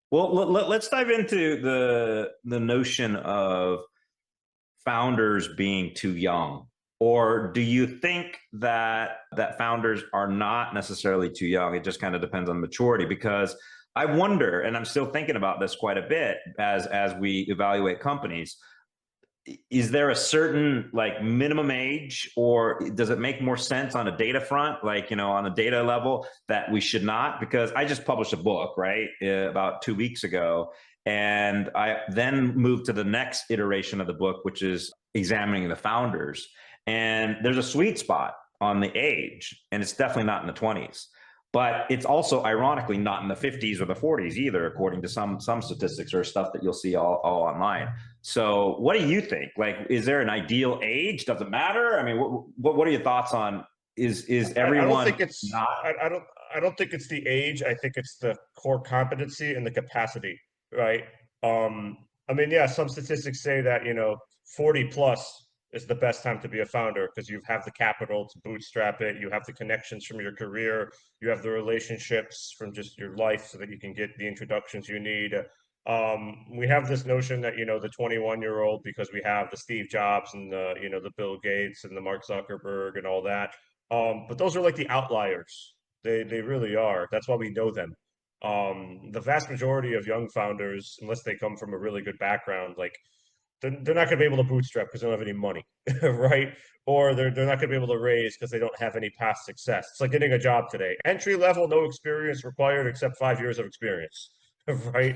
Well, let's dive into the notion of founders being too young. Or do you think that founders are not necessarily too young? It just kind of depends on maturity. Because I wonder, and I'm still thinking about this quite a bit as we evaluate companies, is there a certain like minimum age, or does it make more sense on a data front, like, on a data level, that we should not? Because I just published a book, right, about 2 weeks ago, and I then moved to the next iteration of the book, which is examining the founders. And there's a sweet spot on the age, and it's definitely not in the 20s, but it's also ironically not in the 50s or the 40s either, according to some statistics or stuff that you'll see all online. So what do you think? Like, is there an ideal age? Does it matter? I mean, what are your thoughts on, is I don't think everyone it's not? I don't think it's the age. I think it's the core competency and the capacity, right? I mean, yeah, some statistics say that, 40 plus is the best time to be a founder because you have the capital to bootstrap it, you have the connections from your career, you have the relationships from just your life so that you can get the introductions you need. We have this notion that, the 21-year-old, because we have the Steve Jobs and the Bill Gates and the Mark Zuckerberg and all that. But those are like the outliers. They really are. That's why we know them. The vast majority of young founders, unless they come from a really good background, like they're not going to be able to bootstrap because they don't have any money, right? Or they're not going to be able to raise because they don't have any past success. It's like getting a job today. Entry level, no experience required except 5 years of experience, right?